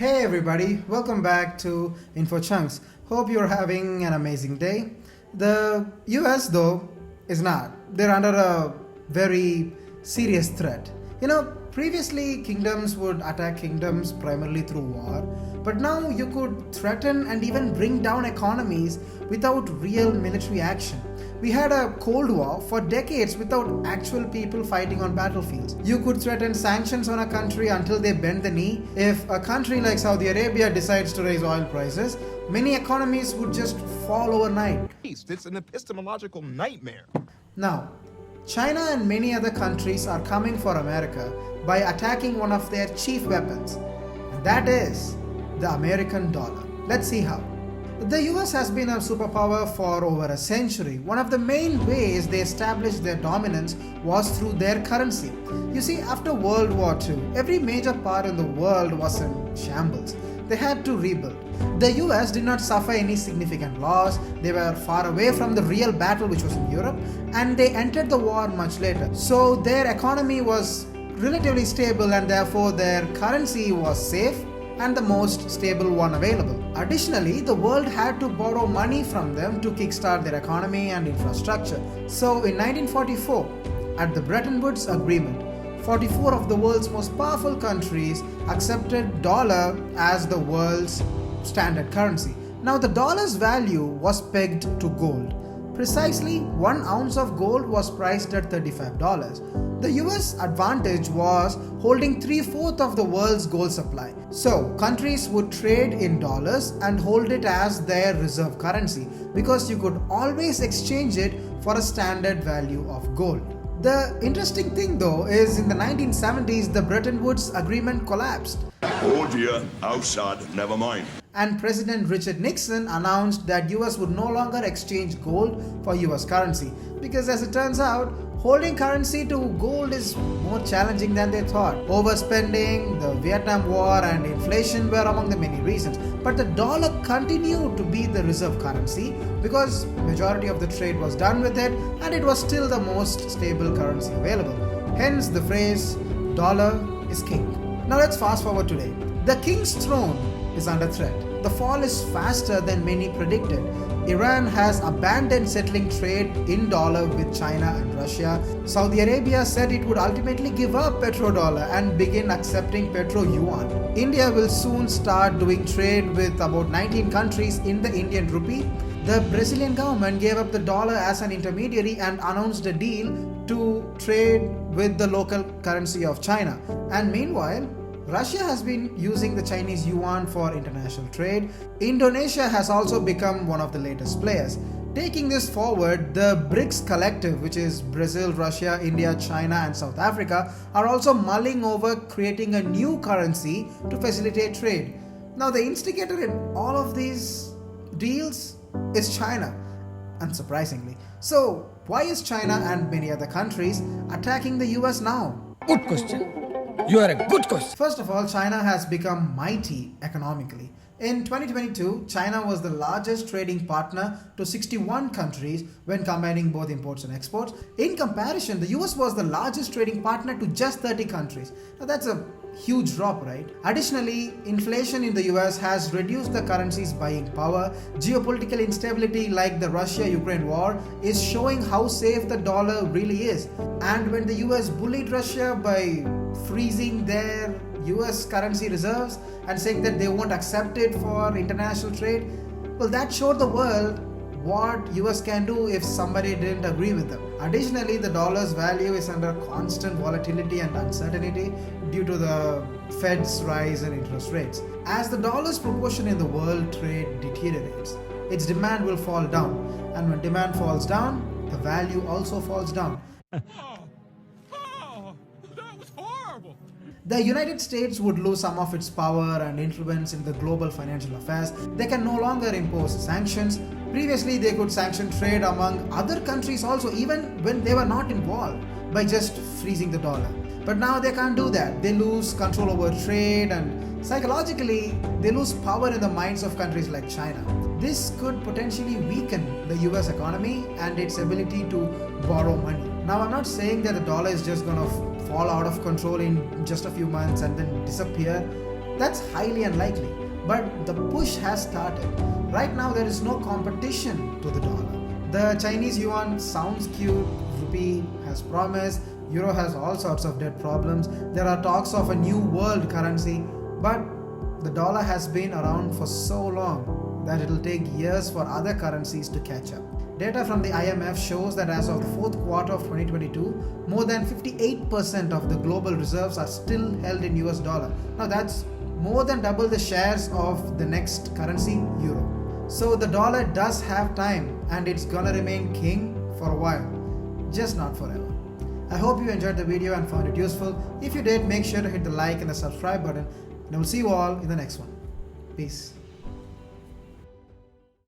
Hey everybody, welcome back to Info Chunks. Hope you're having an amazing day. The US though is not. They're under a very serious threat. Previously kingdoms would attack kingdoms primarily through war, but now you could threaten and even bring down economies without real military action. We had a Cold War for decades without actual people fighting on battlefields. You could threaten sanctions on a country until they bend the knee. If a country like Saudi Arabia decides to raise oil prices, many economies would just fall overnight. It's an epistemological nightmare. Now, China and many other countries are coming for America by attacking one of their chief weapons, and that is the American dollar. Let's see how. The US has been a superpower for over a century. One of the main ways they established their dominance was through their currency. You see, after World War II, every major part in the world was in shambles. They had to rebuild. The US did not suffer any significant loss. They were far away from the real battle, which was in Europe, and they entered the war much later. So their economy was relatively stable, and therefore their currency was safe and the most stable one available. Additionally, the world had to borrow money from them to kickstart their economy and infrastructure. So in 1944, at the Bretton Woods Agreement, 44 of the world's most powerful countries accepted dollar as the world's standard currency. Now the dollar's value was pegged to gold. Precisely 1 ounce of gold was priced at $35. The US advantage was holding 3/4 of the world's gold supply. So countries would trade in dollars and hold it as their reserve currency because you could always exchange it for a standard value of gold. The interesting thing though is in the 1970s the Bretton Woods Agreement collapsed. Oh dear, outside, never mind. And President Richard Nixon announced that US would no longer exchange gold for US currency because, as it turns out, holding currency to gold is more challenging than they thought. Overspending, the Vietnam War and inflation were among the many reasons. But the dollar continued to be the reserve currency because majority of the trade was done with it and it was still the most stable currency available. Hence the phrase, dollar is king. Now let's fast forward today. The king's throne is under threat. The fall is faster than many predicted. Iran has abandoned settling trade in dollar with China and Russia. Saudi Arabia said it would ultimately give up petrodollar and begin accepting petro-yuan. India will soon start doing trade with about 19 countries in the Indian rupee. The Brazilian government gave up the dollar as an intermediary and announced a deal to trade with the local currency of China. And meanwhile, Russia has been using the Chinese yuan for international trade. Indonesia has also become one of the latest players. Taking this forward, the BRICS collective, which is Brazil, Russia, India, China and South Africa, are also mulling over creating a new currency to facilitate trade. Now the instigator in all of these deals is China, unsurprisingly. So why is China and many other countries attacking the US now? Good question. You are a good question. First of all, China has become mighty economically. In 2022, China was the largest trading partner to 61 countries when combining both imports and exports. In comparison, the US was the largest trading partner to just 30 countries. Now that's a huge drop, right? Additionally, inflation in the US has reduced the currency's buying power. Geopolitical instability like the Russia-Ukraine war is showing how safe the dollar really is. And when the US bullied Russia by freezing their US currency reserves and saying that they won't accept it for international trade, well, that showed the world what US can do if somebody didn't agree with them. Additionally, the dollar's value is under constant volatility and uncertainty due to the Fed's rise in interest rates. As the dollar's proportion in the world trade deteriorates, its demand will fall down, and when demand falls down, the value also falls down. The United States would lose some of its power and influence in the global financial affairs. They can no longer impose sanctions. Previously, they could sanction trade among other countries also, even when they were not involved, by just freezing the dollar. But now they can't do that. They lose control over trade and psychologically, they lose power in the minds of countries like China. This could potentially weaken the US economy and its ability to borrow money. Now, I'm not saying that the dollar is just going to fall out of control in just a few months and then disappear. That's highly unlikely, but the push has started. Right now there is no competition to the dollar. The Chinese yuan sounds cute, rupee has promise, euro has all sorts of debt problems, there are talks of a new world currency, but the dollar has been around for so long that it will take years for other currencies to catch up. Data from the IMF shows that as of the fourth quarter of 2022, more than 58% of the global reserves are still held in US dollar. Now that's more than double the shares of the next currency, euro. So the dollar does have time and it's gonna remain king for a while, just not forever. I hope you enjoyed the video and found it useful. If you did, make sure to hit the like and the subscribe button, and I will see you all in the next one. Peace.